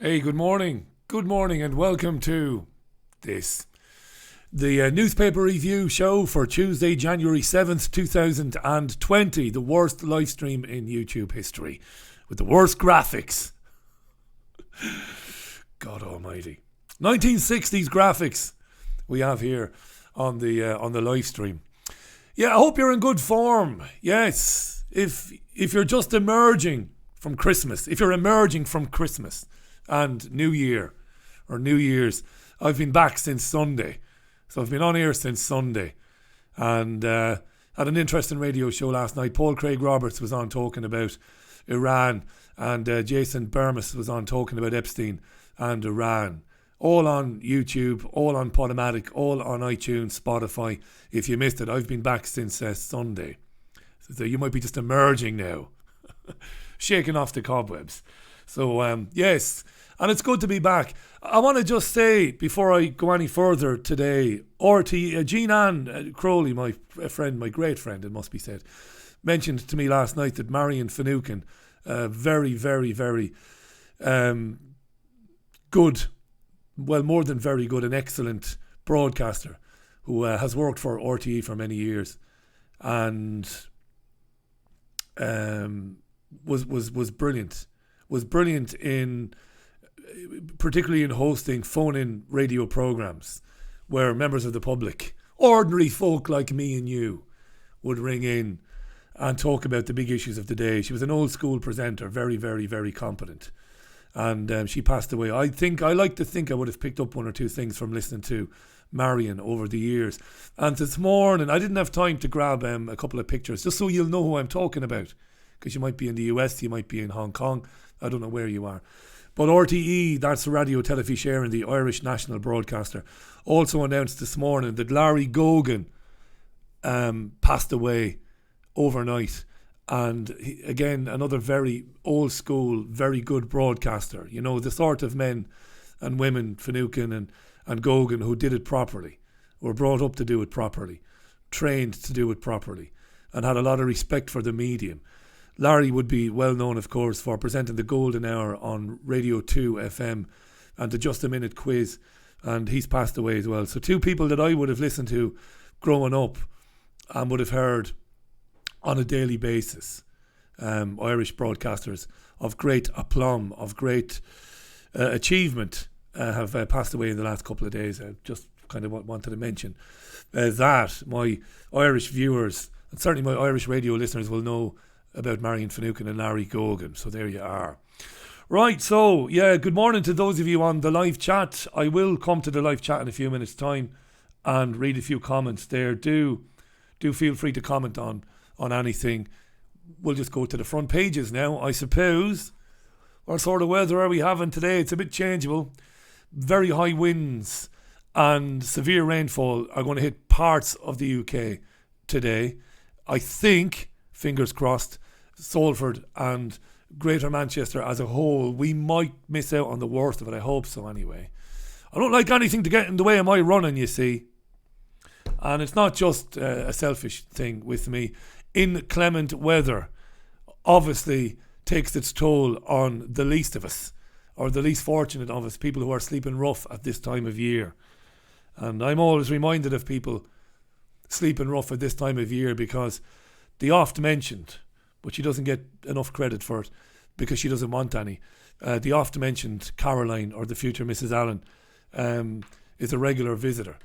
Hey, good morning. Good morning and welcome to this. The newspaper review show for Tuesday, January 7th, 2020. The worst live stream in YouTube history. With the worst graphics. God almighty. 1960s graphics we have here on the live stream. Yeah, I hope you're in good form. Yes. If you're just emerging from Christmas. If you're emerging from Christmas and New Year or New Year's, I've been back since Sunday. So I've been on here since Sunday and had an interesting radio show last night. Paul Craig Roberts was on talking about Iran and Jason Bermas was on talking about Epstein and Iran. All on YouTube, all on Podomatic, all on iTunes, Spotify. If you missed it, I've been back since Sunday. So you might be just emerging now. Shaking off the cobwebs. So, yes, and it's good to be back. I want to just say, before I go any further today, Jean Ann Crowley, my friend, my great friend, it must be said, mentioned to me last night that Marion Finucane, very, very, very good, well, more than very good, an excellent broadcaster who has worked for RTE for many years and was brilliant. Was brilliant in, particularly in hosting phone-in radio programs where members of the public, ordinary folk like me and you, would ring in and talk about the big issues of the day. She was an old school presenter, very, very, very competent. And she passed away. I like to think I would have picked up one or two things from listening to Marion over the years. And this morning, I didn't have time to grab a couple of pictures, just so you'll know who I'm talking about. Because you might be in the US, you might be in Hong Kong. I don't know where you are. But RTE, that's Radio Telefís Éireann, the Irish national broadcaster, also announced this morning that Larry Gogan passed away overnight. And again, another very old school, very good broadcaster. You know, the sort of men and women, Finucane and Gogan, who did it properly, were brought up to do it properly, trained to do it properly, and had a lot of respect for the medium. Larry would be well known, of course, for presenting the Golden Hour on Radio 2 FM and the Just a Minute quiz, and he's passed away as well. So two people that I would have listened to growing up and would have heard on a daily basis, Irish broadcasters of great aplomb, of great achievement, have passed away in the last couple of days. I just kind of wanted to mention that my Irish viewers, and certainly my Irish radio listeners, will know about Marion Finucane and Larry Gogan. So there you are. Right, so yeah, good morning to those of you on the live chat. I will come to the live chat in a few minutes' time and read a few comments there. Do feel free to comment on anything. We'll just go to the front pages now, I suppose. What sort of weather are we having today? It's a bit changeable. Very high winds and severe rainfall are going to hit parts of the UK today. I think, fingers crossed, Salford and Greater Manchester as a whole, we might miss out on the worst of it. I hope so anyway. I don't like anything to get in the way of my running, you see. And it's not just a selfish thing with me. Inclement weather obviously takes its toll on the least of us, or the least fortunate of us, people who are sleeping rough at this time of year. And I'm always reminded of people sleeping rough at this time of year because the oft mentioned, but she doesn't get enough credit for it because she doesn't want any, the oft mentioned Caroline, or the future Mrs. Allen, is a regular visitor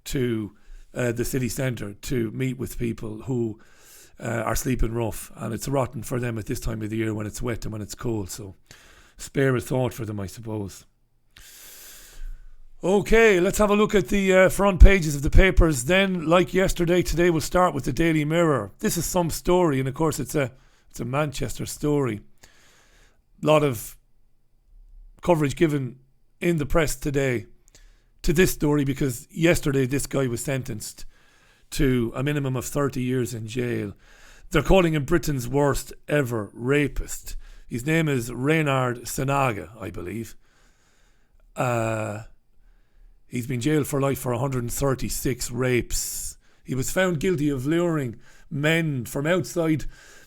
to the city centre to meet with people who are sleeping rough, and it's rotten for them at this time of the year when it's wet and when it's cold. So spare a thought for them, I suppose. Okay, let's have a look at the front pages of the papers then. Like yesterday, today we'll start with the Daily Mirror. This is some story, and of course it's a Manchester story. A lot of coverage given in the press today to this story because yesterday this guy was sentenced to a minimum of 30 years in jail. They're calling him Britain's worst ever rapist. His name is Reynard Senaga, I believe. He's been jailed for life for 136 rapes. He was found guilty of luring men from outside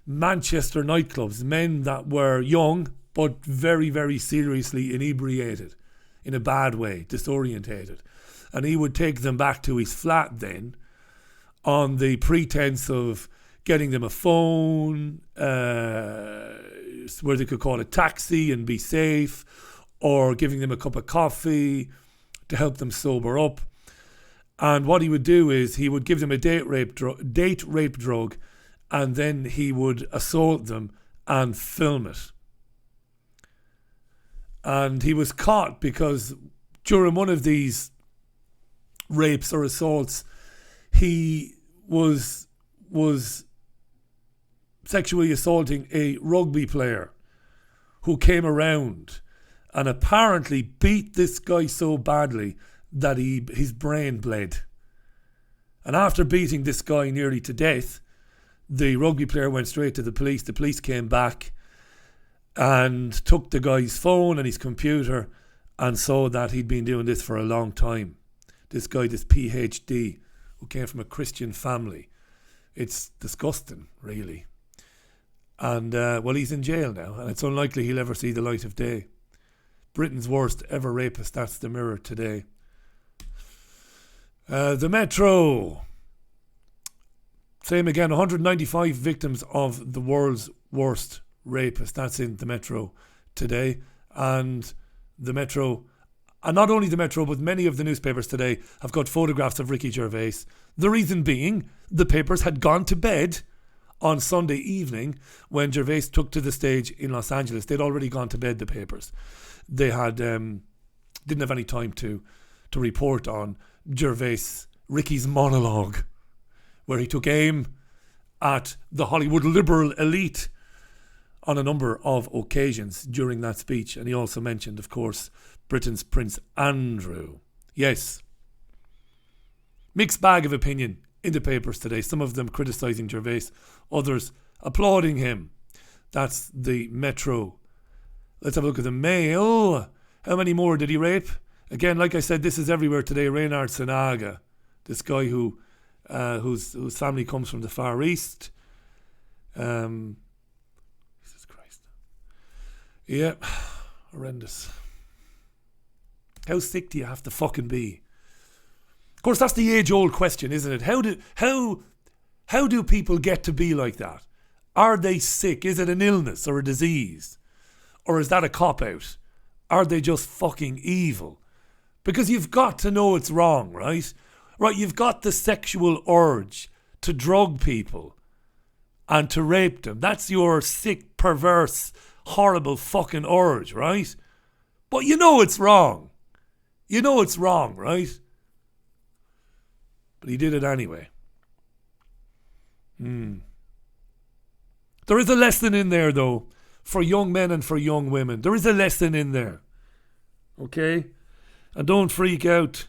Manchester nightclubs, men that were young, but very, very seriously inebriated, in a bad way, disorientated. And he would take them back to his flat then, on the pretense of getting them a phone, where they could call a taxi and be safe, or giving them a cup of coffee to help them sober up. And what he would do is he would give them a date rape drug, and then he would assault them and film it. And he was caught because during one of these rapes or assaults, he was sexually assaulting a rugby player who came around and apparently beat this guy so badly that his brain bled. And after beating this guy nearly to death, the rugby player went straight to the police. The police came back and took the guy's phone and his computer and saw that he'd been doing this for a long time. This guy, this PhD, who came from a Christian family. It's disgusting, really. And, well, he's in jail now, and it's unlikely he'll ever see the light of day. Britain's worst ever rapist, that's the Mirror today. The Metro. Same again, 195 victims of the world's worst rapist. That's in the Metro today. And the Metro, and not only the Metro, but many of the newspapers today have got photographs of Ricky Gervais. The reason being, the papers had gone to bed on Sunday evening when Gervais took to the stage in Los Angeles. They'd already gone to bed, the papers. They had didn't have any time to report on Ricky's monologue, where he took aim at the Hollywood liberal elite on a number of occasions during that speech. And he also mentioned, of course, Britain's Prince Andrew. Yes. Mixed bag of opinion in the papers today. Some of them criticising Gervais, others applauding him. That's the Metro. Let's have a look at the Mayo. How many more did he rape? Again, like I said, this is everywhere today. Reynard Sanaga, this guy whose family comes from the Far East. Jesus Christ. Yeah, horrendous. How sick do you have to fucking be? Of course, that's the age-old question, isn't it? How do people get to be like that? Are they sick? Is it an illness or a disease? Or is that a cop-out? Are they just fucking evil? Because you've got to know it's wrong, right? Right, you've got the sexual urge to drug people and to rape them. That's your sick, perverse, horrible fucking urge, right? But you know it's wrong. You know it's wrong, right? But he did it anyway. There is a lesson in there, though, for young men and for young women. There is a lesson in there. Okay? And don't freak out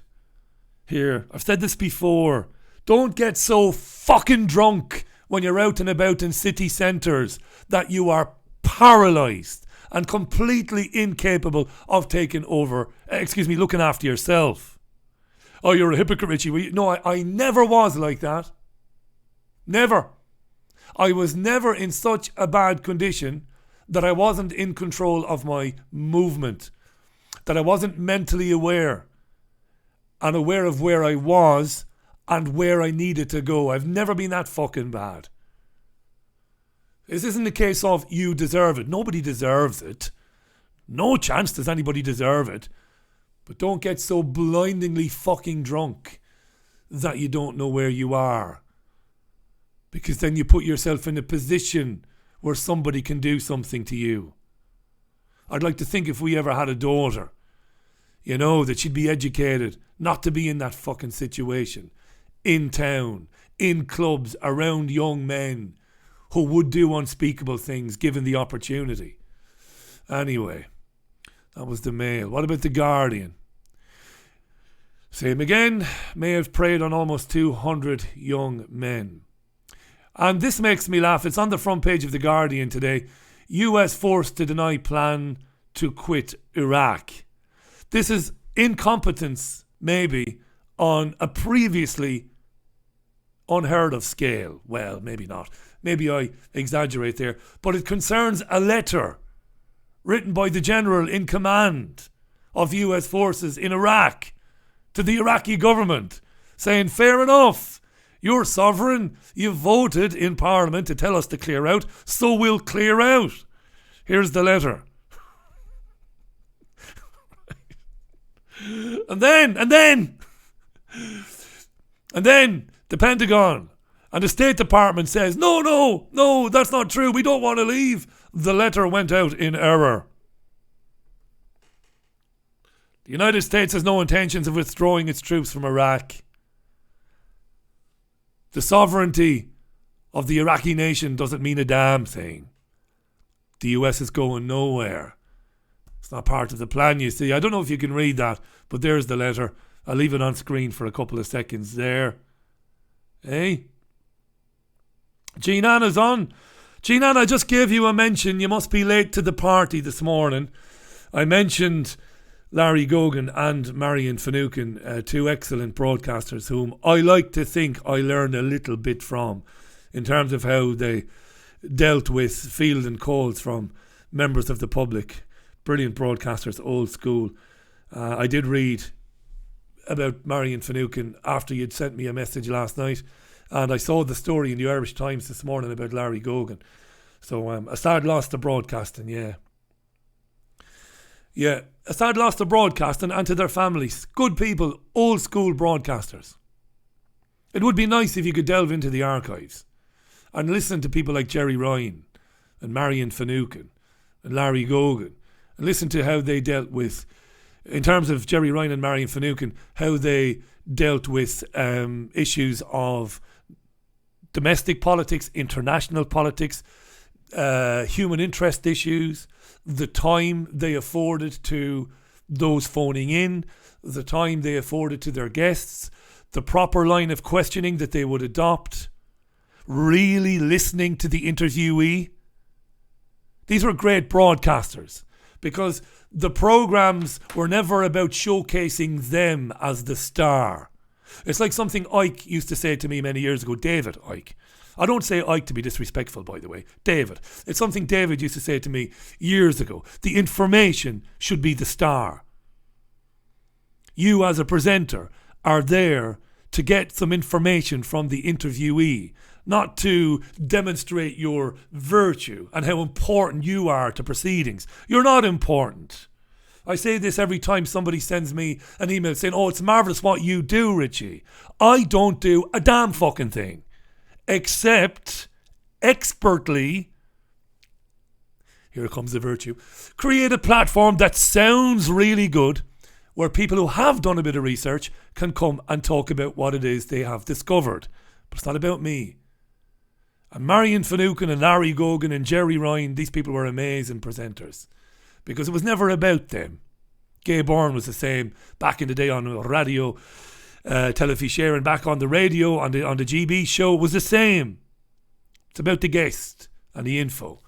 here. I've said this before. Don't get so fucking drunk when you're out and about in city centres that you are paralysed and completely incapable of looking after yourself. Oh, you're a hypocrite, Richie. No, I never was like that. Never. I was never in such a bad condition that I wasn't in control of my movement, that I wasn't mentally aware and aware of where I was and where I needed to go. I've never been that fucking bad. This isn't a case of you deserve it. Nobody deserves it. No chance does anybody deserve it. But don't get so blindingly fucking drunk that you don't know where you are. Because then you put yourself in a position where somebody can do something to you. I'd like to think if we ever had a daughter, you know, that she'd be educated not to be in that fucking situation. In town, in clubs, around young men who would do unspeakable things given the opportunity. Anyway, that was the Mail. What about the Guardian? Same again. May have preyed on almost 200 young men. And this makes me laugh. It's on the front page of the Guardian today. US forced to deny plan to quit Iraq. This is incompetence, maybe, on a previously unheard of scale. Well, maybe not. Maybe I exaggerate there. But it concerns a letter written by the general in command of the US forces in Iraq to the Iraqi government, saying, fair enough, you're sovereign, you voted in Parliament to tell us to clear out, so we'll clear out. Here's the letter. And then the Pentagon and the State Department says, no, that's not true. We don't want to leave. The letter went out in error. The United States has no intentions of withdrawing its troops from Iraq. The sovereignty of the Iraqi nation doesn't mean a damn thing. The US is going nowhere. It's not part of the plan, you see. I don't know if you can read that, but there's the letter. I'll leave it on screen for a couple of seconds there. Hey? Jean Anna's on. Jean Anna, I just gave you a mention. You must be late to the party this morning. I mentioned Larry Gogan and Marion Finucane, two excellent broadcasters whom I like to think I learned a little bit from in terms of how they dealt with field and calls from members of the public. Brilliant broadcasters, old school. I did read about Marion Finucane after you'd sent me a message last night, and I saw the story in the Irish Times this morning about Larry Gogan. So a sad loss to broadcasting, yeah. Yeah, a sad loss to broadcasting and to their families. Good people, old school broadcasters. It would be nice if you could delve into the archives and listen to people like Jerry Ryan and Marion Finucane and Larry Gogan, and listen to how they dealt with, in terms of Jerry Ryan and Marion Finucane, how they dealt with issues of domestic politics, international politics, human interest issues, the time they afforded to those phoning in, the time they afforded to their guests, the proper line of questioning that they would adopt, really listening to the interviewee. These were great broadcasters because the programs were never about showcasing them as the star. It's like something Ike used to say to me many years ago, David Ike. I don't say Ike to be disrespectful, by the way. David. It's something David used to say to me years ago. The information should be the star. You as a presenter are there to get some information from the interviewee, not to demonstrate your virtue and how important you are to proceedings. You're not important. I say this every time somebody sends me an email saying, oh, it's marvellous what you do, Richie. I don't do a damn fucking thing. Except expertly, here comes the virtue, create a platform that sounds really good, where people who have done a bit of research can come and talk about what it is they have discovered. But it's not about me. And Marion Finucane and Larry Gogan and Jerry Ryan, these people were amazing presenters because it was never about them. Gay Byrne was the same back in the day on radio, Telefí and back on the radio, on the GB show, was the same. It's about the guest and the info.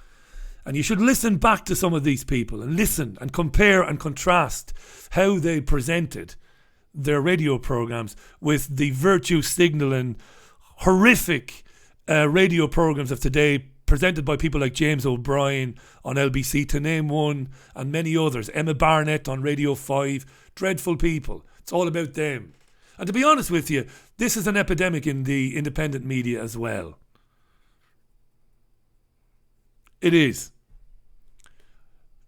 And you should listen back to some of these people and listen and compare and contrast how they presented their radio programs with the virtue signalling, horrific radio programs of today presented by people like James O'Brien on LBC, to name one, and many others. Emma Barnett on Radio 5. Dreadful people. It's all about them. And to be honest with you, this is an epidemic in the independent media as well. It is.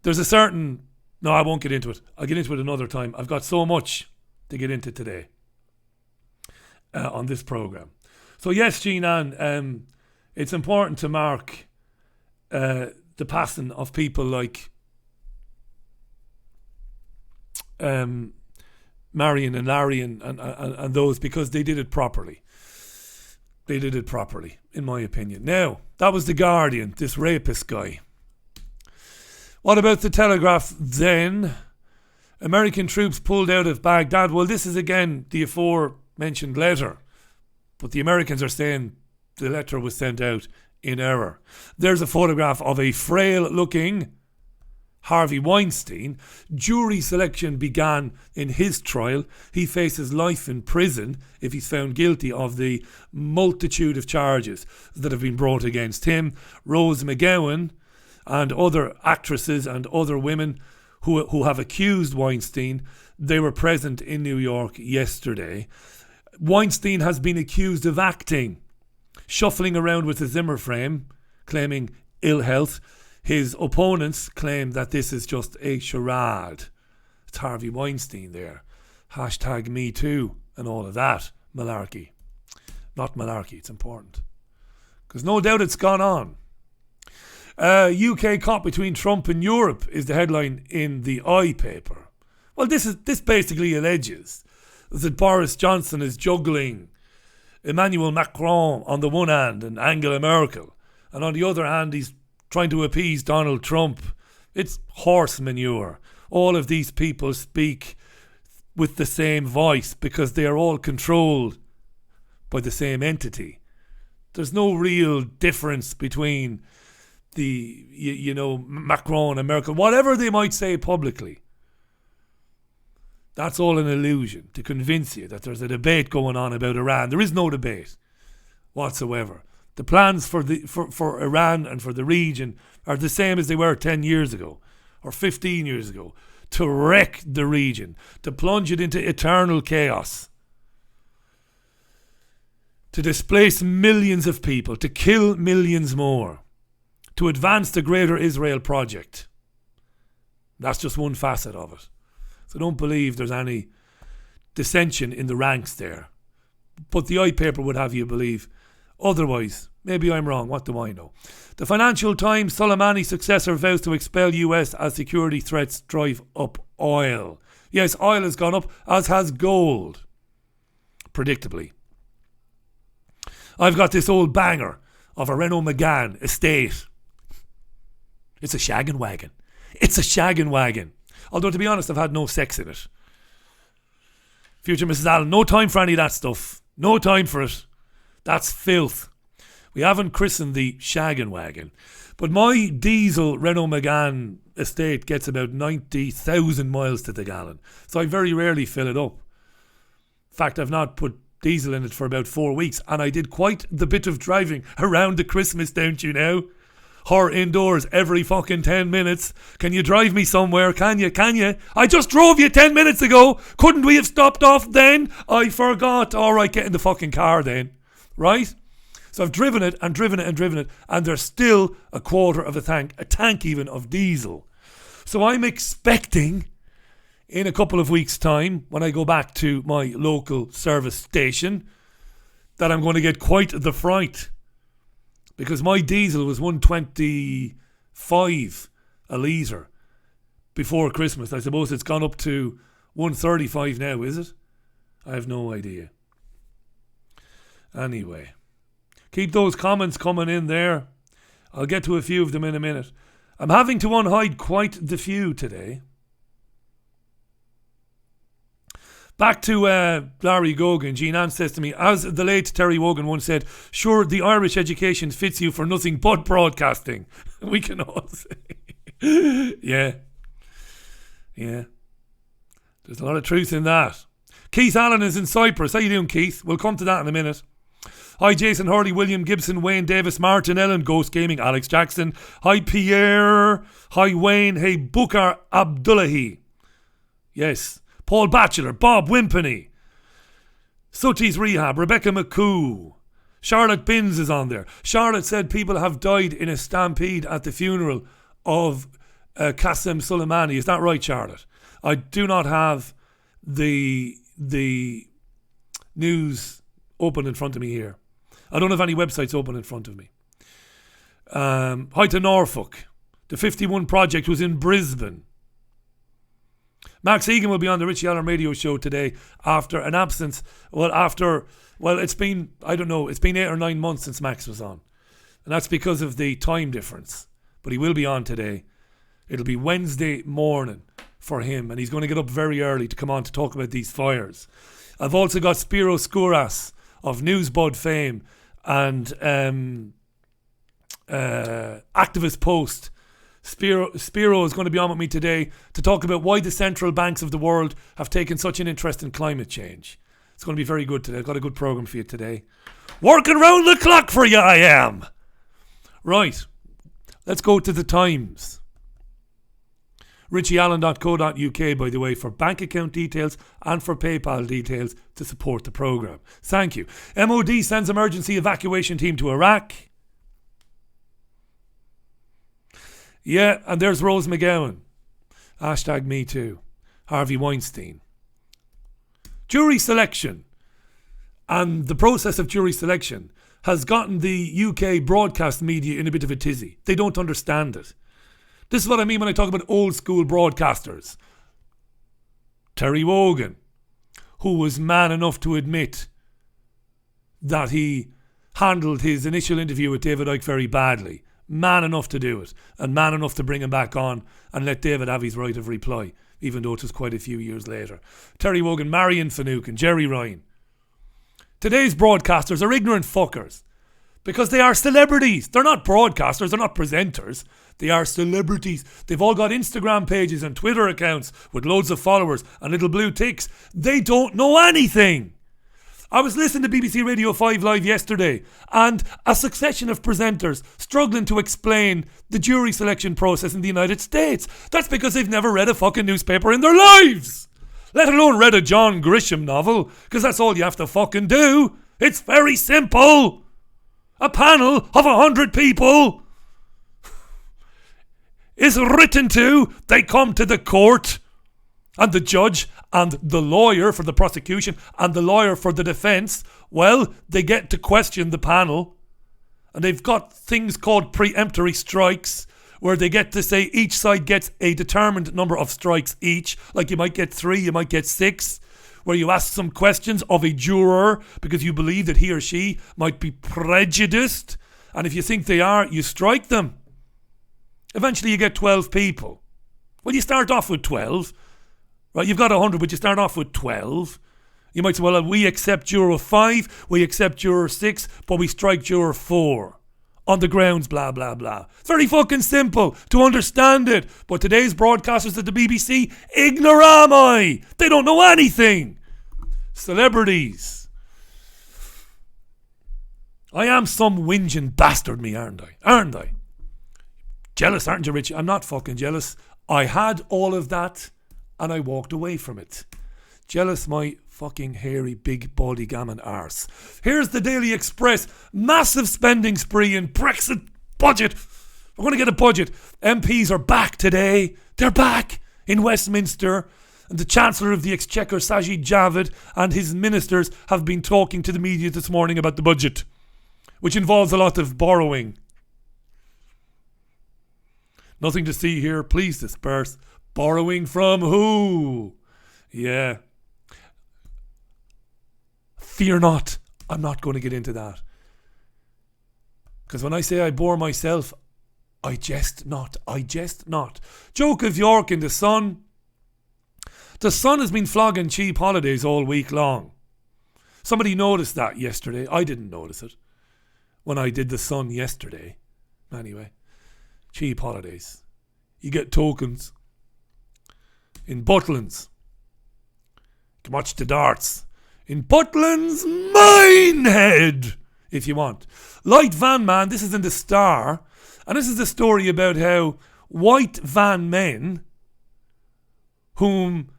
There's a certain... No, I won't get into it. I'll get into it another time. I've got so much to get into today on this programme. So yes, Jean Ann, it's important to mark the passing of people like Marion and Larry and those, because they did it properly. They did it properly, in my opinion. Now, that was The Guardian, this rapist guy. What about the Telegraph then? American troops pulled out of Baghdad. Well, this is again the aforementioned letter. But the Americans are saying the letter was sent out in error. There's a photograph of a frail-looking Harvey Weinstein. Jury selection began in his trial. He faces life in prison if he's found guilty of the multitude of charges that have been brought against him. Rose McGowan and other actresses and other women who have accused Weinstein. They were present in New York yesterday. Weinstein has been accused of acting, shuffling around with a Zimmer frame, claiming ill health. His opponents claim that this is just a charade. It's Harvey Weinstein there. Hashtag me too and all of that malarkey. Not malarkey, it's important. Because no doubt it's gone on. UK caught between Trump and Europe is the headline in the I paper. Well, this basically alleges that Boris Johnson is juggling Emmanuel Macron on the one hand and Angela Merkel, and on the other hand he's trying to appease Donald Trump. It's horse manure. All of these people speak with the same voice because they are all controlled by the same entity. There's no real difference between Macron and Merkel, whatever they might say publicly. That's all an illusion to convince you that there's a debate going on about Iran. There is no debate whatsoever. The plans for Iran and for the region are the same as they were 10 years ago or 15 years ago. To wreck the region, to plunge it into eternal chaos, to displace millions of people, to kill millions more, to advance the greater Israel project. That's just one facet of it. So don't believe there's any dissension in the ranks there. But the I paper would have you believe otherwise. Maybe I'm wrong, what do I know? The Financial Times, Soleimani's successor vows to expel US as security threats drive up oil. Yes, oil has gone up, as has gold. Predictably. I've got this old banger of a Renault Megane estate. It's a shaggin' wagon. It's a shaggin' wagon. Although, to be honest, I've had no sex in it. Future Mrs. Allen, no time for any of that stuff. No time for it. That's filth. We haven't christened the shaggin' wagon. But my diesel Renault Megane estate gets about 90,000 miles to the gallon. So I very rarely fill it up. In fact, I've not put diesel in it for about 4 weeks. And I did quite the bit of driving around the Christmas, don't you know? Her indoors every fucking 10 minutes. Can you drive me somewhere? Can you? I just drove you 10 minutes ago. Couldn't we have stopped off then? I forgot. All right, get in the fucking car then. Right? So I've driven it, and there's still a quarter of a tank even of diesel. So I'm expecting in a couple of weeks' time, when I go back to my local service station, that I'm going to get quite the fright. Because my diesel was 125 a litre before Christmas. I suppose it's gone up to 135 now, is it? I have no idea. Anyway, keep those comments coming in there. I'll get to a few of them in a minute. I'm having to unhide quite the few today. Back to Larry Gogan. Jean Ann says to me, as the late Terry Wogan once said, sure, the Irish education fits you for nothing but broadcasting. We can all say. Yeah. There's a lot of truth in that. Keith Allen is in Cyprus. How you doing, Keith? We'll come to that in a minute. Hi, Jason Hurley, William Gibson, Wayne Davis, Martin Ellen, Ghost Gaming, Alex Jackson. Hi, Pierre. Hi, Wayne. Hey, Bukar Abdullahi. Yes. Paul Batchelor, Bob Wimpany, Sutties Rehab, Rebecca McCoo, Charlotte Binns is on there. Charlotte said people have died in a stampede at the funeral of Qasem Soleimani. Is that right, Charlotte? I do not have the news open in front of me here. I don't have any websites open in front of me. Hi to Norfolk. The 51 Project was in Brisbane. Max Egan will be on the Richie Allen radio show today after an absence. It's been 8 or 9 months since Max was on. And that's because of the time difference. But he will be on today. It'll be Wednesday morning for him. And he's going to get up very early to come on to talk about these fires. I've also got Spiro Skouras of Newsbud fame and Activist Post. Spiro is going to be on with me today to talk about why the central banks of the world have taken such an interest in climate change. It's going to be very good today. I've got a good programme for you today. Working round the clock for you, I am. Right. Let's go to the Times. RichieAllen.co.uk, by the way, for bank account details and for PayPal details to support the programme. Thank you. MOD sends emergency evacuation team to Iraq. Yeah, and there's Rose McGowan. Hashtag me too. Harvey Weinstein. Jury selection. And the process of jury selection has gotten the UK broadcast media in a bit of a tizzy. They don't understand it. This is what I mean when I talk about old school broadcasters. Terry Wogan, who was man enough to admit that he handled his initial interview with David Icke very badly. Man enough to do it, and man enough to bring him back on and let David have his right of reply, even though it was quite a few years later. Terry Wogan, Marion Finucane, Jerry Ryan. Today's broadcasters are ignorant fuckers because they are celebrities. They're not broadcasters, they're not presenters. They are celebrities. They've all got Instagram pages and Twitter accounts with loads of followers and little blue ticks. They don't know anything. I was listening to BBC Radio 5 Live yesterday, and a succession of presenters struggling to explain the jury selection process in the United States. That's because they've never read a fucking newspaper in their lives, let alone read a John Grisham novel, because that's all you have to fucking do. It's very simple. A panel of 100 people is written to. They come to the court, and the judge and the lawyer for the prosecution and the lawyer for the defence, well, they get to question the panel, and they've got things called preemptory strikes where they get to say each side gets a determined number of strikes each. Like you might get 3, you might get 6, where you ask some questions of a juror because you believe that he or she might be prejudiced, and if you think they are, you strike them. Eventually you get 12 people. Well, you start off with 12. Right, you've got 100, but you start off with 12. You might say, well, we accept juror 5, we accept juror 6, but we strike juror 4. On the grounds, blah, blah, blah. It's very fucking simple to understand it. But today's broadcasters at the BBC, ignorami. They don't know anything. Celebrities. I am some whinging bastard, me, aren't I? Aren't I? Jealous, aren't you, Richie? I'm not fucking jealous. I had all of that, and I walked away from it. Jealous my fucking hairy big baldy gammon arse. Here's the Daily Express. Massive spending spree in Brexit budget. We're going to get a budget. MPs are back today. They're back in Westminster. And the Chancellor of the Exchequer, Sajid Javid, and his ministers have been talking to the media this morning about the budget, which involves a lot of borrowing. Nothing to see here. Please disperse. Borrowing from who? Yeah. Fear not. I'm not going to get into that. Because when I say I bore myself, I jest not. I jest not. Joke of York in the Sun. The Sun has been flogging cheap holidays all week long. Somebody noticed that yesterday. I didn't notice it when I did the Sun yesterday. Anyway, cheap holidays. You get tokens in Butlins. You can watch the darts in Butlins Minehead if you want. Light van man, this is in the Star, and this is the story about how white van men, whom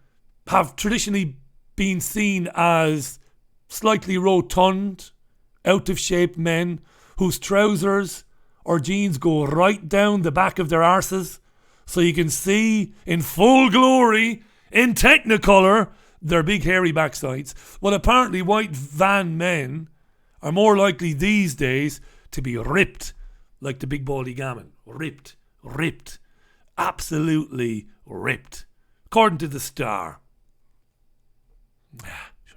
have traditionally been seen as slightly rotund, out of shape men whose trousers or jeans go right down the back of their arses, so you can see in full glory, in technicolor, their big hairy backsides. Well, apparently white van men are more likely these days to be ripped like the big baldy gammon. Ripped. Absolutely ripped. According to the Star.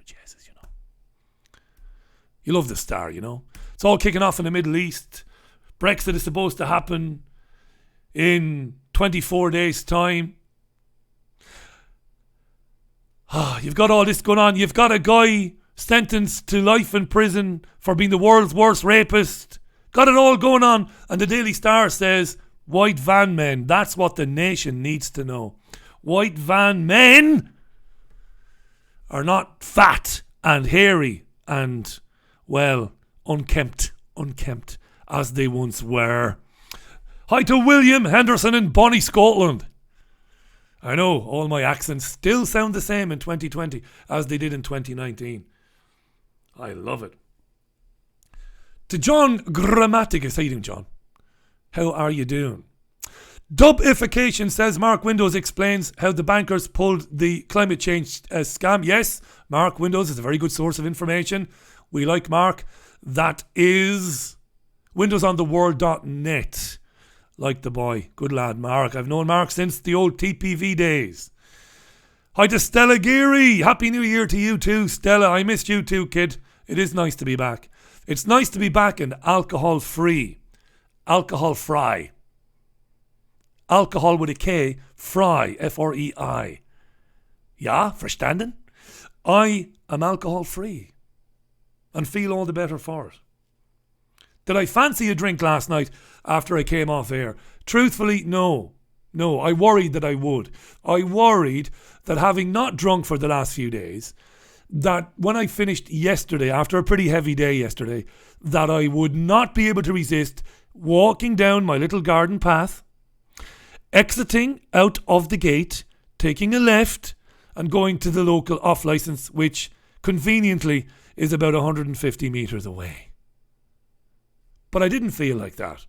Jesus, you know. You love the Star, you know. It's all kicking off in the Middle East. Brexit is supposed to happen in 24 days' time. You've got all this going on. You've got a guy sentenced to life in prison for being the world's worst rapist. Got it all going on. And the Daily Star says, white van men, that's what the nation needs to know. White van men are not fat and hairy and, well, unkempt as they once were. Hi to William Henderson in Bonnie, Scotland. I know, all my accents still sound the same in 2020 as they did in 2019. I love it. To John Grammaticus, how you doing, John? How are you doing? Dubification says Mark Windows explains how the bankers pulled the climate change scam. Yes, Mark Windows is a very good source of information. We like Mark. That is windowsontheworld.net. Like the boy. Good lad, Mark. I've known Mark since the old TPV days. Hi to Stella Geary. Happy New Year to you too, Stella. I missed you too, kid. It is nice to be back. It's nice to be back and alcohol free. Alcohol fry. Alcohol with a K. Fry. F-R-E-I. Ja, verstanden? I am alcohol free. And feel all the better for it. Did I fancy a drink last night after I came off air? Truthfully, no. No, I worried that I would. I worried that having not drunk for the last few days, that when I finished yesterday, after a pretty heavy day yesterday, that I would not be able to resist walking down my little garden path, exiting out of the gate, taking a left, and going to the local off-licence, which conveniently is about 150 metres away. But I didn't feel like that.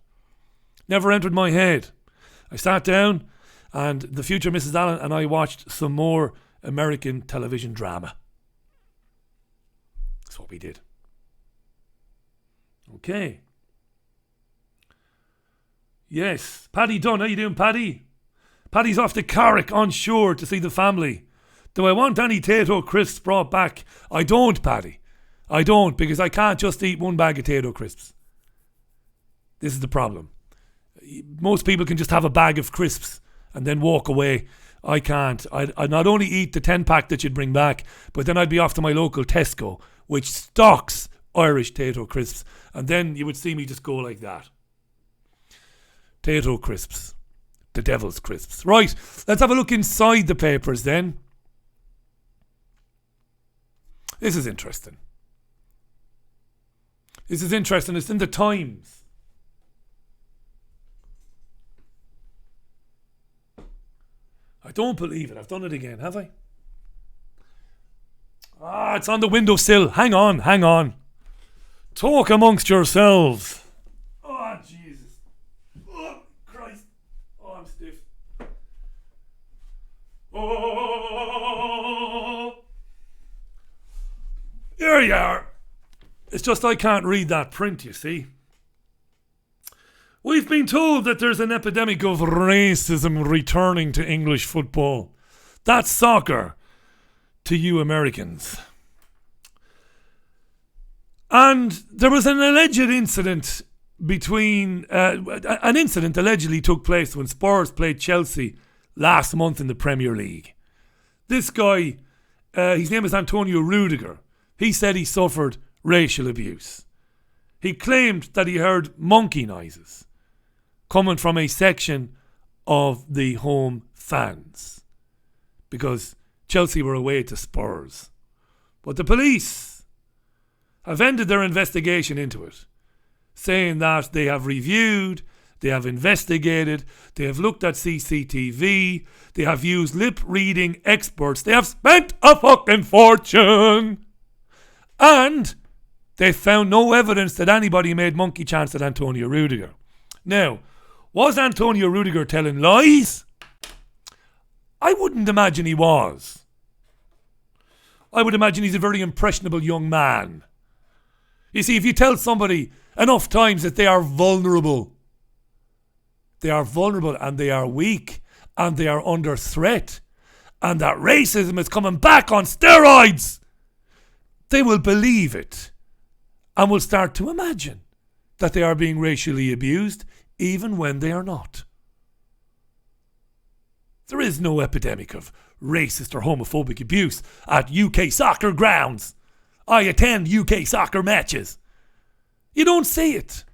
Never entered my head. I sat down and the future Mrs. Allen and I watched some more American television drama. That's what we did. Okay. Yes. Paddy Dunn, how you doing, Paddy? Paddy's off to Carrick on shore to see the family. Do I want any Tato crisps brought back? I don't, Paddy. I don't, because I can't just eat one bag of Tato crisps. This is the problem. Most people can just have a bag of crisps and then walk away. I can't. I'd not only eat the 10-pack that you'd bring back, but then I'd be off to my local Tesco, which stocks Irish Tato crisps. And then you would see me just go like that. Tato crisps. The devil's crisps. Right, let's have a look inside the papers then. This is interesting. This is interesting. It's in the Times. I don't believe it. I've done it again, have I? It's on the windowsill. Hang on. Talk amongst yourselves. Oh, Jesus. Oh, Christ. Oh, I'm stiff. Oh. Here you are. It's just I can't read that print, you see. We've been told that there's an epidemic of racism returning to English football. That's soccer to you Americans. And there was an alleged incident an incident allegedly took place when Spurs played Chelsea last month in the Premier League. This guy, his name is Antonio Rudiger. He said he suffered racial abuse. He claimed that he heard monkey noises coming from a section of the home fans because Chelsea were away to Spurs. But the police have ended their investigation into it, saying that they have reviewed, they have investigated, they have looked at CCTV, they have used lip-reading experts, they have spent a fucking fortune, and they found no evidence that anybody made monkey chants at Antonio Rudiger. Now, was Antonio Rudiger telling lies? I wouldn't imagine he was. I would imagine he's a very impressionable young man. You see, if you tell somebody enough times that they are vulnerable and they are weak and they are under threat and that racism is coming back on steroids, they will believe it and will start to imagine that they are being racially abused even when they are not. There is no epidemic of racist or homophobic abuse at UK soccer grounds. I attend UK soccer matches. You don't see it.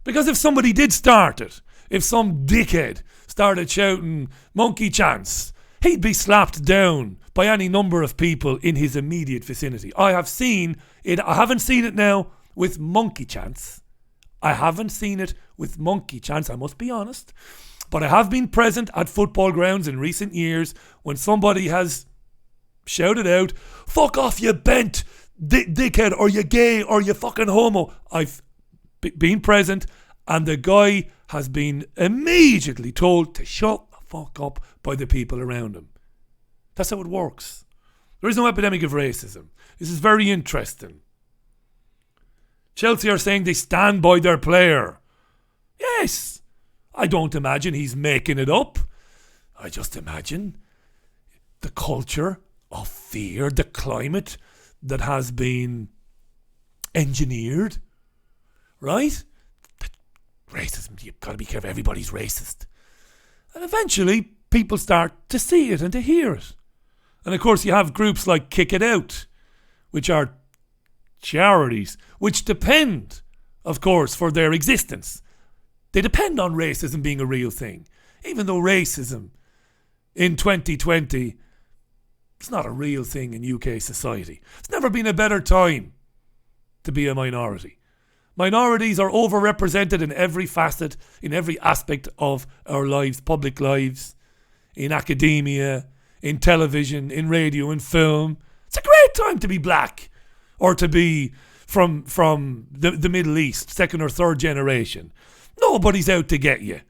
Because if somebody did start it, if some dickhead started shouting monkey chants, he'd be slapped down by any number of people in his immediate vicinity. I have seen it. I haven't seen it now with monkey chants. I haven't seen it with monkey chance, I must be honest. But I have been present at football grounds in recent years when somebody has shouted out, "Fuck off, you bent dickhead, or you gay, or you fucking homo." I've been present, and the guy has been immediately told to shut the fuck up by the people around him. That's how it works. There is no epidemic of racism. This is very interesting. Chelsea are saying they stand by their player. Yes. I don't imagine he's making it up. I just imagine the culture of fear, the climate that has been engineered, right? Racism, you've got to be careful, everybody's racist. And eventually people start to see it and to hear it. And of course you have groups like Kick It Out, which are charities, which depend, of course, for their existence. They depend on racism being a real thing. Even though racism in 2020 is not a real thing in UK society. It's never been a better time to be a minority. Minorities are overrepresented in every facet, in every aspect of our lives, public lives, in academia, in television, in radio, in film. It's a great time to be black or to be from the Middle East, second or third generation. Nobody's out to get you.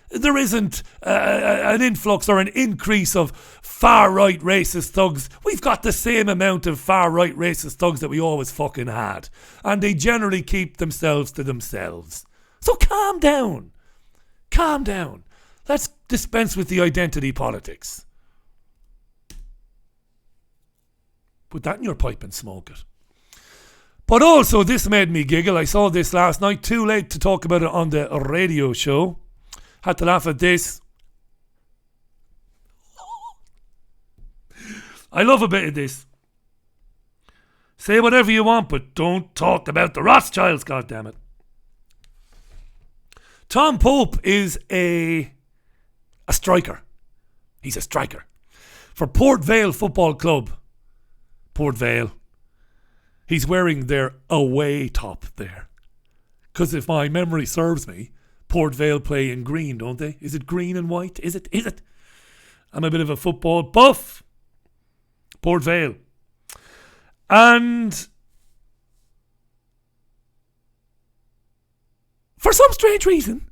There isn't an influx or an increase of far-right racist thugs. We've got the same amount of far-right racist thugs that we always fucking had. And they generally keep themselves to themselves. So calm down. Calm down. Let's dispense with the identity politics. Put that in your pipe and smoke it. But also, this made me giggle. I saw this last night. Too late to talk about it on the radio show. Had to laugh at this. I love a bit of this. Say whatever you want, but don't talk about the Rothschilds, goddammit. Tom Pope is a striker. He's a striker. For Port Vale Football Club. Port Vale. He's wearing their away top there. Because if my memory serves me, Port Vale play in green, don't they? Is it green and white? Is it? I'm a bit of a football buff. Port Vale. And for some strange reason,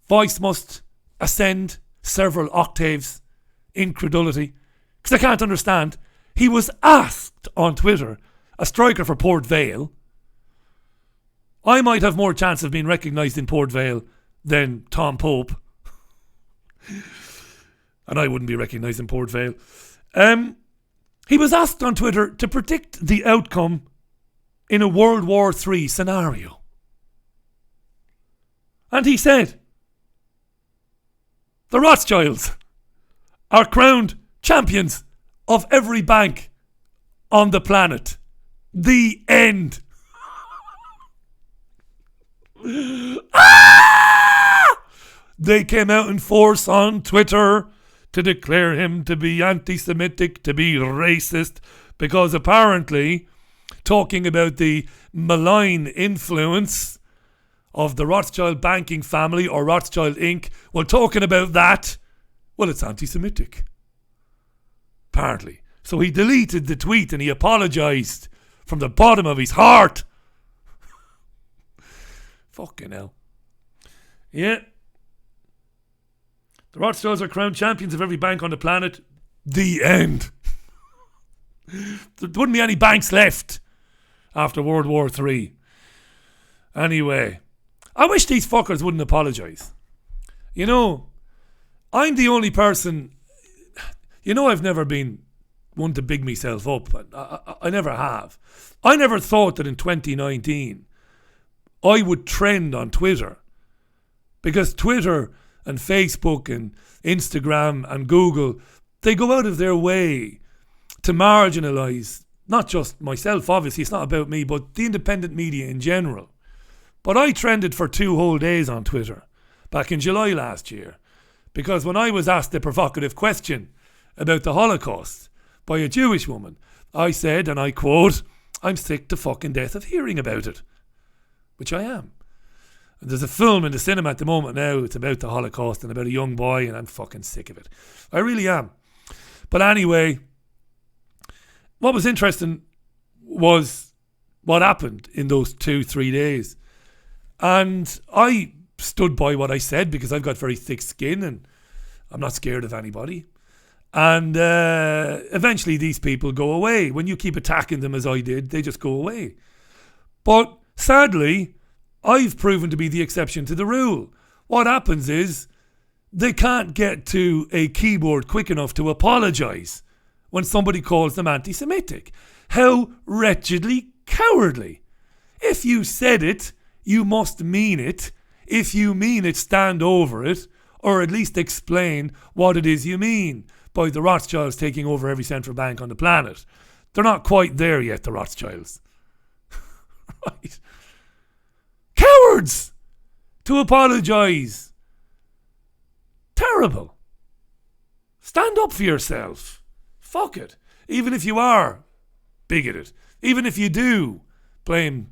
voice must ascend several octaves. Incredulity. Because I can't understand. He was asked on Twitter, a striker for Port Vale. I might have more chance of being recognised in Port Vale than Tom Pope. And I wouldn't be recognised in Port Vale. He was asked on Twitter to predict the outcome in a World War III scenario. And he said, the Rothschilds are crowned champions of every bank on the planet. The end. They came out in force on Twitter to declare him to be anti-Semitic, to be racist, because apparently talking about the malign influence of the Rothschild banking family or Rothschild Inc. Well, talking about that, well, it's anti-Semitic. Apparently. So he deleted the tweet and he apologised from the bottom of his heart. Fucking hell. Yeah. The Rothschilds are crowned champions of every bank on the planet. The end. There wouldn't be any banks left after World War III. Anyway, I wish these fuckers wouldn't apologise. You know, I'm the only person... You know, I've never been one to big myself up. I never have. I never thought that in 2019 I would trend on Twitter. Because Twitter and Facebook and Instagram and Google, they go out of their way to marginalise not just myself, obviously, it's not about me, but the independent media in general. But I trended for 2 whole days on Twitter back in July last year. Because when I was asked the provocative question about the Holocaust by a Jewish woman, I said, and I quote, I'm sick to fucking death of hearing about it. which I am. And there's a film in the cinema at the moment now, it's about the Holocaust and about a young boy, and I'm fucking sick of it. I really am. But anyway, what was interesting was what happened in those 2-3 days. And I stood by what I said because I've got very thick skin and I'm not scared of anybody. And eventually these people go away. When you keep attacking them as I did, they just go away. But sadly, I've proven to be the exception to the rule. What happens is they can't get to a keyboard quick enough to apologise when somebody calls them anti-Semitic. How wretchedly cowardly. If you said it, you must mean it. If you mean it, stand over it, or at least explain what it is you mean by the Rothschilds taking over every central bank on the planet. They're not quite there yet, the Rothschilds. Right. Cowards! To apologise. Terrible. Stand up for yourself. Fuck it. Even if you are bigoted. Even if you do blame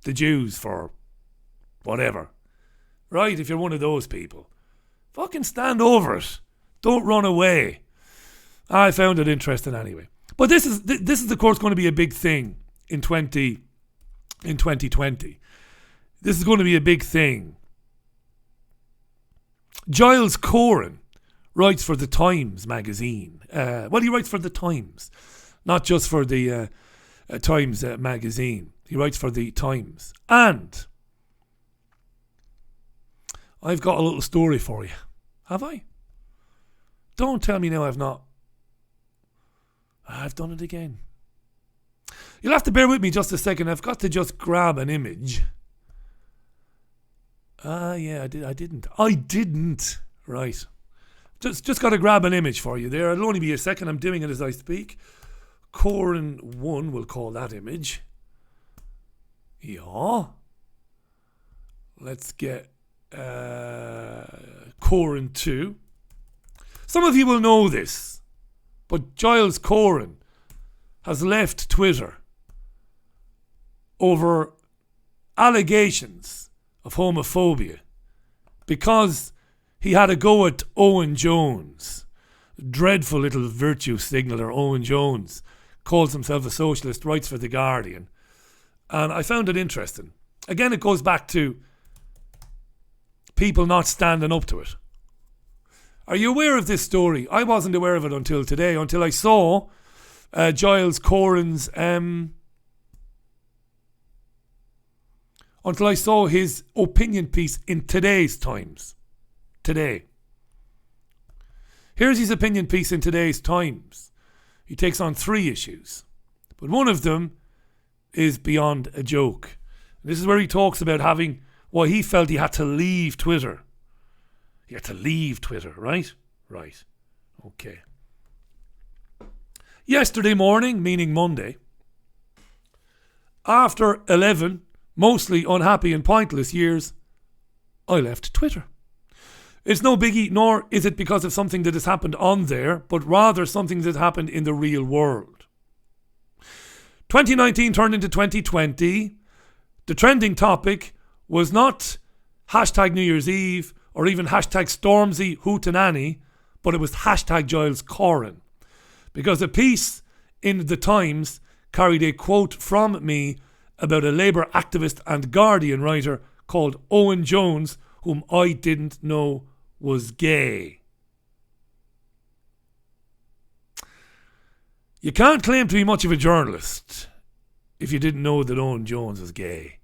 the Jews for whatever. Right? If you're one of those people. Fucking stand over it. Don't run away. I found it interesting anyway. But this is of course going to be a big thing in 2020. This is going to be a big thing. Giles Coren writes for the Times magazine. He writes for the Times, not just for the Times magazine. He writes for the Times. And I've got a little story for you. Have I? Don't tell me now I've not. I've done it again. You'll have to bear with me just a second. I've got to just grab an image. Yeah, I didn't. Right. Just got to grab an image for you there. It'll only be a second. I'm doing it as I speak. Coren 1, we'll call that image. Yeah. Let's get Coren 2. Some of you will know this, but Giles Coren has left Twitter over allegations of homophobia because he had a go at Owen Jones. Dreadful little virtue signaller Owen Jones calls himself a socialist, writes for The Guardian. And I found it interesting. Again, it goes back to people not standing up to it. Are you aware of this story? I wasn't aware of it until today, until I saw Giles Coren's... until I saw his opinion piece in today's Times. Today. Here's his opinion piece in today's Times. He takes on 3 issues. But one of them is beyond a joke. This is where he talks about having... why he felt he had to leave Twitter. He had to leave Twitter, right? Right. Okay. Yesterday morning, meaning Monday, after 11 mostly unhappy and pointless years, I left Twitter. It's no biggie, nor is it because of something that has happened on there, but rather something that happened in the real world. 2019 turned into 2020. The trending topic was not hashtag New Year's Eve or even hashtag Stormzy Hootenanny, but it was hashtag Giles Coren. Because a piece in the Times carried a quote from me about a Labour activist and Guardian writer called Owen Jones, whom I didn't know was gay. You can't claim to be much of a journalist if you didn't know that Owen Jones was gay.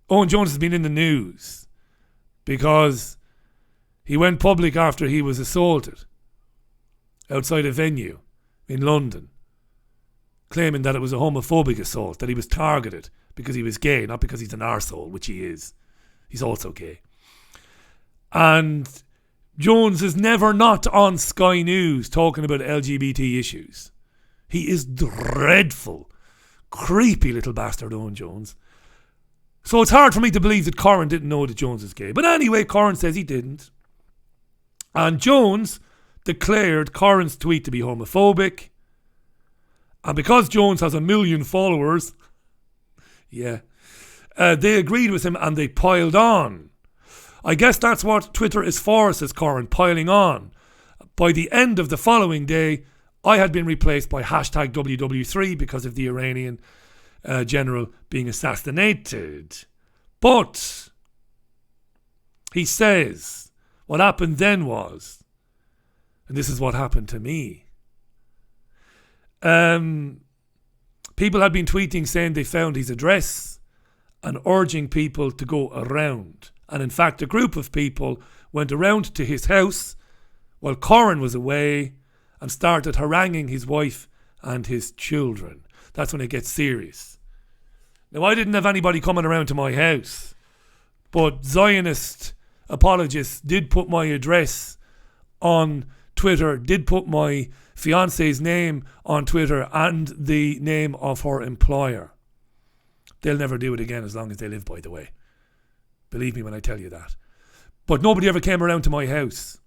Owen Jones has been in the news because he went public after he was assaulted outside a venue in London, claiming that it was a homophobic assault, that he was targeted because he was gay, not because he's an arsehole, which he is. He's also gay. And Jones is never not on Sky News talking about LGBT issues. He is dreadful. Creepy little bastard, Owen Jones. So it's hard for me to believe that Coren didn't know that Jones is gay. But anyway, Coren says he didn't. And Jones declared Coren's tweet to be homophobic And because Jones has 1 million followers, they agreed with him and they piled on. I guess that's what Twitter is for, says Coren, piling on. By the end of the following day, I had been replaced by hashtag WW3 because of the Iranian general being assassinated. But he says what happened then was, and this is what happened to me. People had been tweeting saying they found his address and urging people to go around. And in fact, a group of people went around to his house while Coren was away and started haranguing his wife and his children. That's when it gets serious. Now, I didn't have anybody coming around to my house, but Zionist apologists did put my address on Twitter, did put my fiance's name on Twitter and the name of her employer. They'll never do it again as long as they live, by the way. Believe me when I tell you that. But nobody ever came around to my house.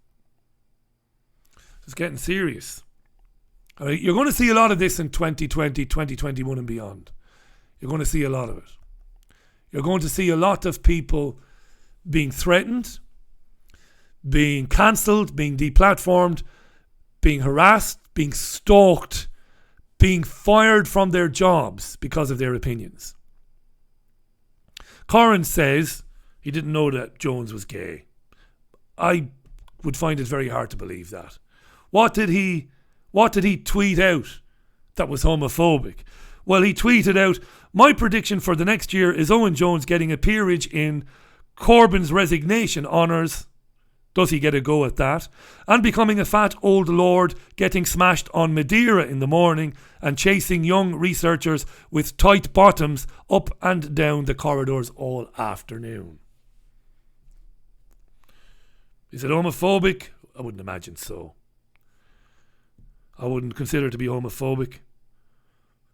It's getting serious. I mean, you're going to see a lot of this in 2020, 2021 and beyond. You're going to see a lot of it. You're going to see a lot of people being threatened, being cancelled, being deplatformed, being harassed, being stalked, being fired from their jobs because of their opinions. Coren says he didn't know that Jones was gay. I would find it very hard to believe that. What did he tweet out that was homophobic? Well, he tweeted out, my prediction for the next year is Owen Jones getting a peerage in Corbyn's resignation honours. Does he get a go at that? And becoming a fat old lord, getting smashed on Madeira in the morning and chasing young researchers with tight bottoms up and down the corridors all afternoon. Is it homophobic? I wouldn't imagine so. I wouldn't consider it to be homophobic.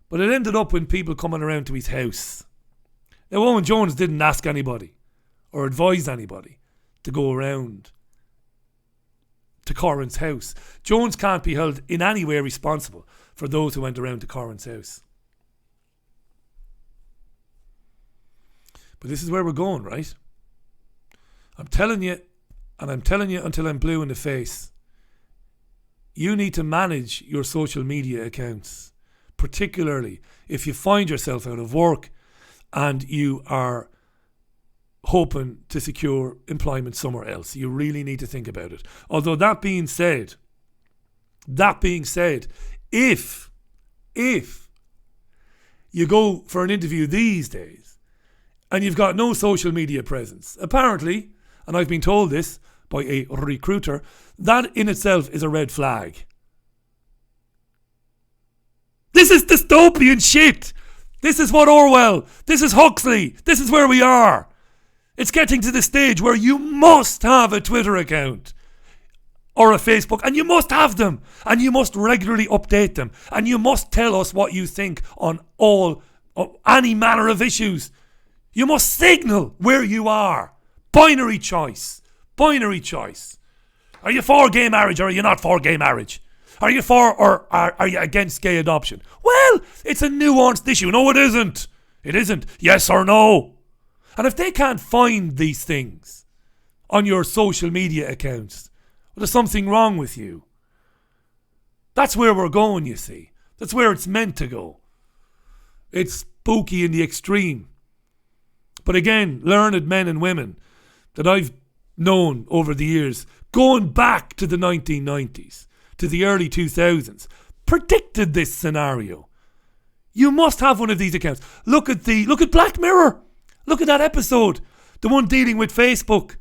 But it ended up with people coming around to his house. Now, Owen Jones didn't ask anybody or advise anybody to go around to Coren's house. Jones can't be held in any way responsible for those who went around to Coren's house. But this is where we're going, right? I'm telling you, and I'm telling you until I'm blue in the face, you need to manage your social media accounts, particularly if you find yourself out of work and you are hoping to secure employment somewhere else. You really need to think about it. Although that being said, if you go for an interview these days and you've got no social media presence, apparently, and I've been told this by a recruiter, that in itself is a red flag. This is dystopian shit. This is what Orwell, this is Huxley, this is where we are. It's getting to the stage where you must have a Twitter account or a Facebook, and you must have them, and you must regularly update them, and you must tell us what you think on any manner of issues. You must signal where you are. Binary choice. Are you for gay marriage or are you not for gay marriage? Are you for or are you against gay adoption? Well, it's a nuanced issue. No, it isn't. It isn't. Yes or no. And if they can't find these things on your social media accounts, well, there's something wrong with you. That's where we're going, you see. That's where it's meant to go. It's spooky in the extreme. But again, learned men and women that I've known over the years, going back to the 1990s, to the early 2000s, predicted this scenario. You must have one of these accounts. Look at Black Mirror. Look at that episode, the one dealing with Facebook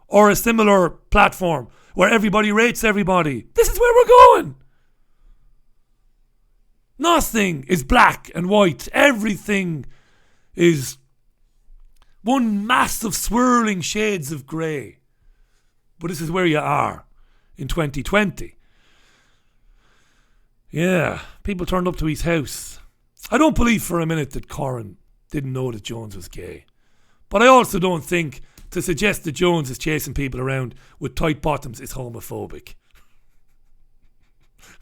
or a similar platform where everybody rates everybody. This is where we're going. Nothing is black and white. Everything is one massive swirling shades of grey. But this is where you are in 2020. Yeah, people turned up to his house. I don't believe for a minute that Coren didn't know that Jones was gay. But I also don't think to suggest that Jones is chasing people around with tight bottoms is homophobic.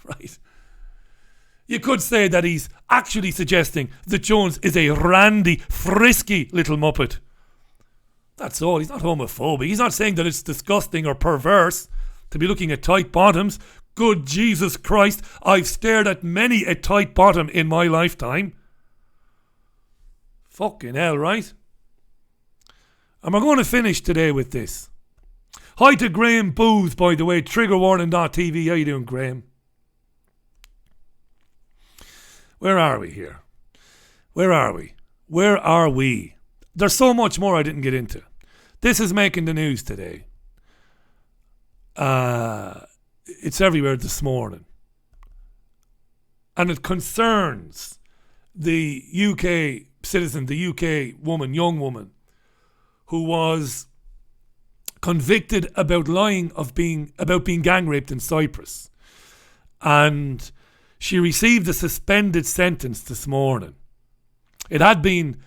Right? You could say that he's actually suggesting that Jones is a randy, frisky little muppet. That's all. He's not homophobic. He's not saying that it's disgusting or perverse to be looking at tight bottoms. Good Jesus Christ, I've stared at many a tight bottom in my lifetime. Fucking hell, right? And we're going to finish today with this. Hi to Graham Booth, by the way, triggerwarning.tv. How you doing, Graham? Where are we here? Where are we? There's so much more I didn't get into. This is making the news today. It's everywhere this morning. And it concerns the UK citizen, the UK woman, young woman, who was convicted about lying about being gang raped in Cyprus. And she received a suspended sentence this morning. It had been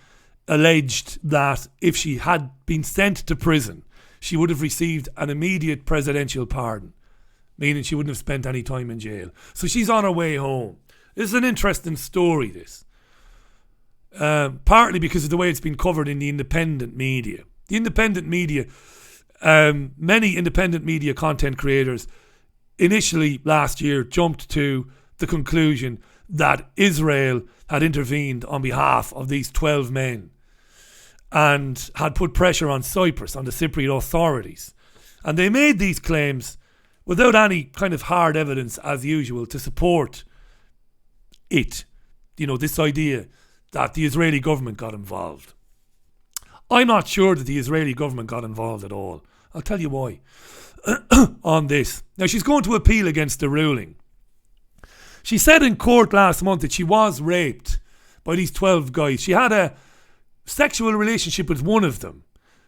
alleged that if she had been sent to prison, she would have received an immediate presidential pardon, meaning she wouldn't have spent any time in jail. So she's on her way home. This is an interesting story, this. Partly because of the way it's been covered in the independent media. The independent media, many independent media content creators initially last year jumped to the conclusion that Israel had intervened on behalf of these 12 men and had put pressure on Cyprus, on the Cypriot authorities. And they made these claims without any kind of hard evidence, as usual, to support it. You know, this idea that the Israeli government got involved. I'm not sure that the Israeli government got involved at all. I'll tell you why on this. Now, she's going to appeal against the ruling. She said in court last month that she was raped by these 12 guys. She had a sexual relationship with one of them,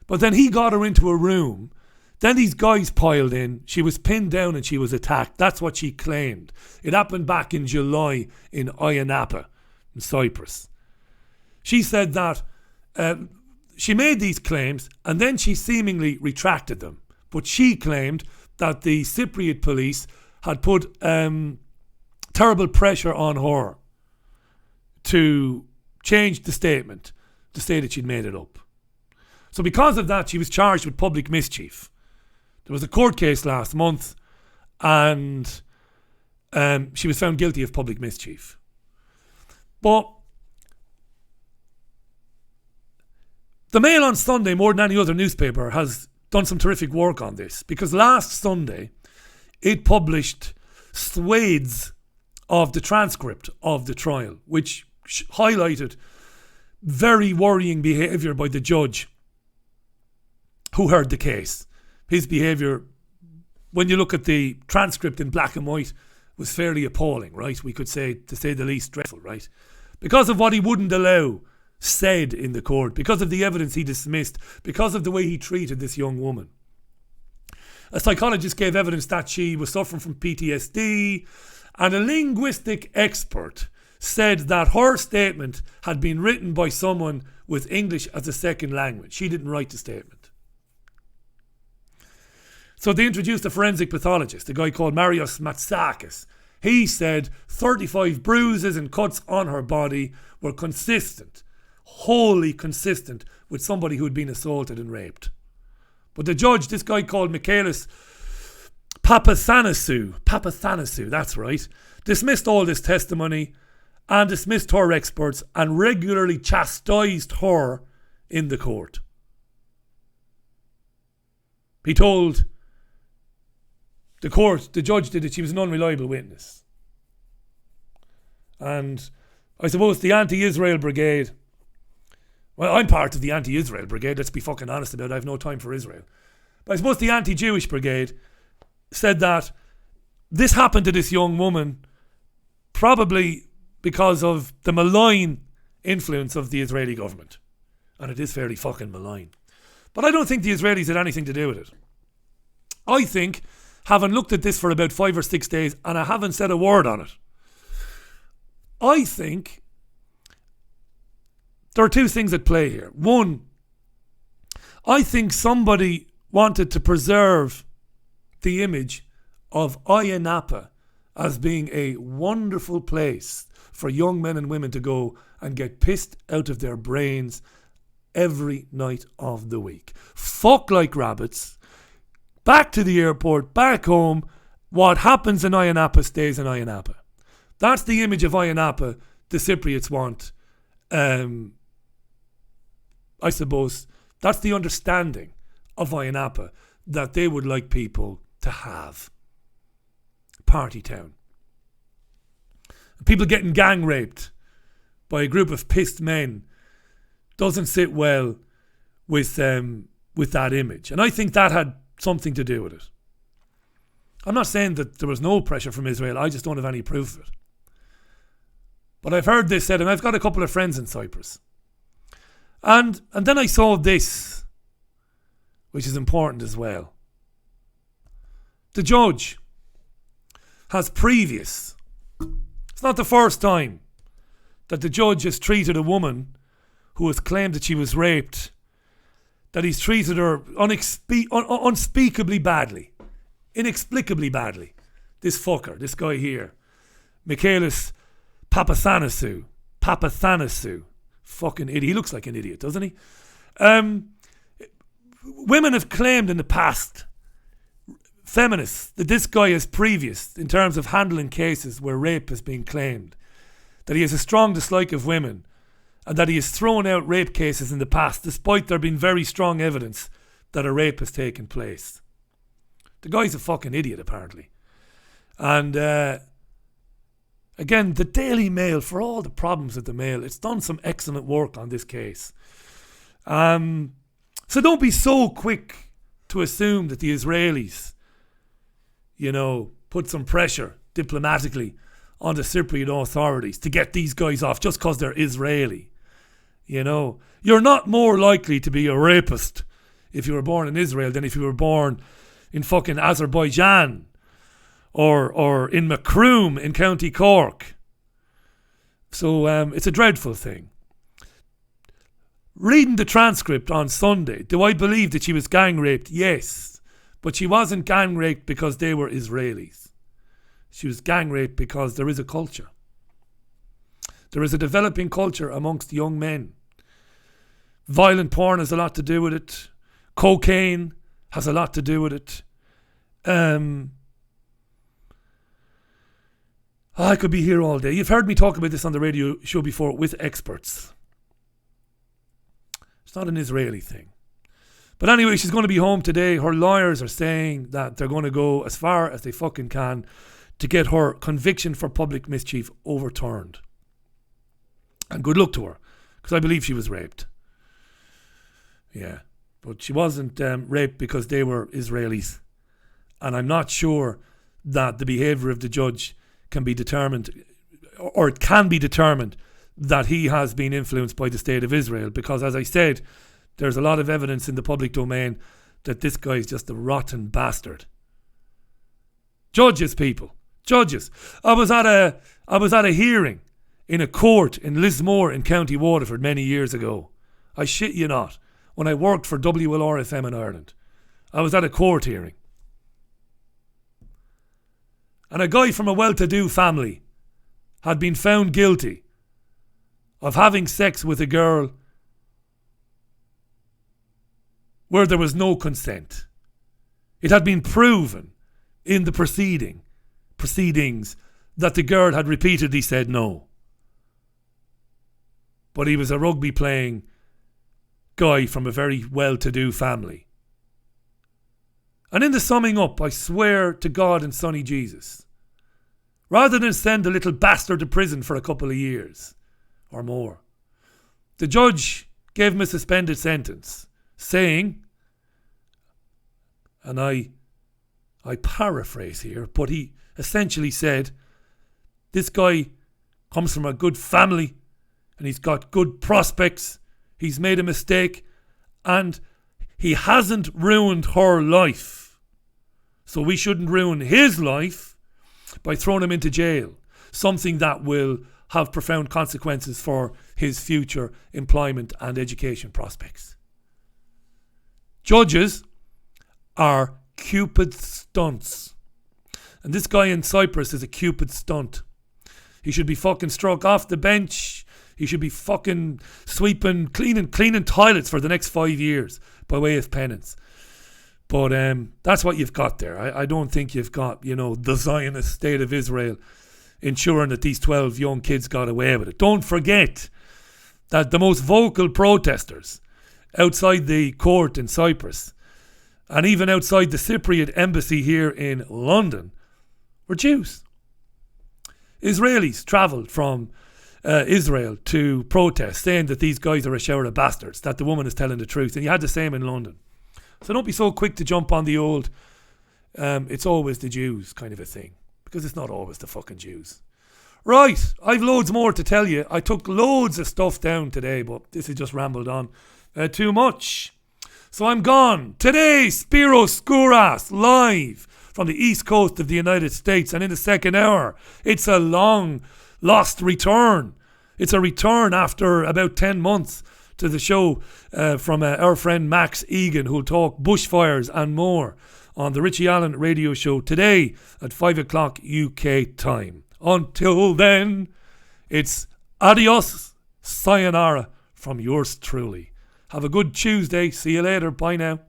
but then he got her into a room. Then these guys piled in. She was pinned down and she was attacked. That's what she claimed. It happened back in July in Ayia Napa in Cyprus. She said that she made these claims and then she seemingly retracted them. But she claimed that the Cypriot police had put terrible pressure on her to change the statement to say that she'd made it up. So because of that, she was charged with public mischief. There was a court case last month and she was found guilty of public mischief. But the Mail on Sunday, more than any other newspaper, has done some terrific work on this, because last Sunday it published swathes of the transcript of the trial, which highlighted very worrying behaviour by the judge who heard the case. His behaviour, when you look at the transcript in black and white, was fairly appalling, right? We could say, to say the least, dreadful, right? Because of what he wouldn't allow said in the court, because of the evidence he dismissed, because of the way he treated this young woman. A psychologist gave evidence that she was suffering from PTSD, and a linguistic expert said that her statement had been written by someone with English as a second language. She didn't write the statement. So they introduced a forensic pathologist, a guy called Marios Matsakis. He said 35 bruises and cuts on her body were consistent, wholly consistent with somebody who had been assaulted and raped. But the judge, this guy called Michaelis Papathanassou, that's right, dismissed all this testimony and dismissed her experts and regularly chastised her in the court. He told the court, the judge did it, she was an unreliable witness. And I suppose the anti-Israel brigade, well, I'm part of the anti-Israel brigade, let's be fucking honest about it, I have no time for Israel. But I suppose the anti-Jewish brigade said that this happened to this young woman probably because of the malign influence of the Israeli government. And it is fairly fucking malign. But I don't think the Israelis had anything to do with it. I think, having looked at this for about 5 or 6 days, and I haven't said a word on it, I think there are two things at play here. One, I think somebody wanted to preserve the image of Ayia Napa as being a wonderful place for young men and women to go and get pissed out of their brains every night of the week. Fuck like rabbits. Back to the airport, back home. What happens in Ayia Napa stays in Ayia Napa. That's the image of Ayia Napa the Cypriots want. I suppose that's the understanding of Ayia Napa that they would like people to have. Party town. People getting gang raped by a group of pissed men doesn't sit well with that image. And I think that had something to do with it. I'm not saying that there was no pressure from Israel. I just don't have any proof of it. But I've heard this said, and I've got a couple of friends in Cyprus. And then I saw this, which is important as well. The judge has previous. It's not the first time that the judge has treated a woman who has claimed that she was raped, that he's treated her unspeakably badly, inexplicably badly. This fucker, this guy here, Michaelis Papathanassou, fucking idiot. He looks like an idiot, doesn't he? Women have claimed in the past, feminists, that this guy is previous in terms of handling cases where rape has been claimed, that he has a strong dislike of women, and that he has thrown out rape cases in the past despite there being very strong evidence that a rape has taken place. The guy's a fucking idiot, apparently. And again, the Daily Mail, for all the problems with the Mail, it's done some excellent work on this case. So don't be so quick to assume that the Israelis, put some pressure diplomatically on the Cypriot authorities to get these guys off just because they're Israeli. You're not more likely to be a rapist if you were born in Israel than if you were born in fucking Azerbaijan or in Macron in County Cork. So it's a dreadful thing. Reading the transcript on Sunday, do I believe that she was gang raped? Yes. But she wasn't gang raped because they were Israelis. She was gang raped because there is a culture. There is a developing culture amongst young men. Violent porn has a lot to do with it. Cocaine has a lot to do with it. I could be here all day. You've heard me talk about this on the radio show before with experts. It's not an Israeli thing. But anyway, she's going to be home today. Her lawyers are saying that they're going to go as far as they fucking can to get her conviction for public mischief overturned. And good luck to her, because I believe she was raped. Yeah, but she wasn't raped because they were Israelis. And I'm not sure that the behaviour of the judge can be determined, or it can be determined that he has been influenced by the state of Israel, because as I said, there's a lot of evidence in the public domain that this guy is just a rotten bastard. Judges, people. Judges. I was at a hearing in a court in Lismore in County Waterford many years ago. I shit you not. When I worked for WLRFM in Ireland, I was at a court hearing. And a guy from a well-to-do family had been found guilty of having sex with a girl where there was no consent. It had been proven in the proceedings that the girl had repeatedly said no. But he was a rugby playing guy from a very well-to-do family. And in the summing up, I swear to God and Sonny Jesus, rather than send the little bastard to prison for a couple of years or more, the judge gave him a suspended sentence, saying, and I paraphrase here, but he essentially said, this guy comes from a good family and he's got good prospects. He's made a mistake and he hasn't ruined her life. So we shouldn't ruin his life by throwing him into jail. Something that will have profound consequences for his future employment and education prospects. Judges are Cupid stunts. And this guy in Cyprus is a Cupid stunt. He should be fucking struck off the bench. He should be fucking sweeping, cleaning toilets for the next 5 years by way of penance. But that's what you've got there. I don't think you've got, the Zionist state of Israel ensuring that these 12 young kids got away with it. Don't forget that the most vocal protesters outside the court in Cyprus and even outside the Cypriot embassy here in London were Jews. Israelis travelled from Israel to protest, saying that these guys are a shower of bastards, that the woman is telling the truth. And you had the same in London. So don't be so quick to jump on the old it's always the Jews kind of a thing, because it's not always the fucking Jews. Right, I've loads more to tell you. I took loads of stuff down today, but this has just rambled on too much. So I'm gone. Today, Spiros Skouras, live from the east coast of the United States. And in the second hour, it's a long lost return. It's a return after about 10 months to the show from our friend Max Egan, who'll talk bushfires and more on the Richie Allen radio show today at 5 o'clock UK time. Until then, it's adios, sayonara from yours truly. Have a good Tuesday. See you later. Bye now.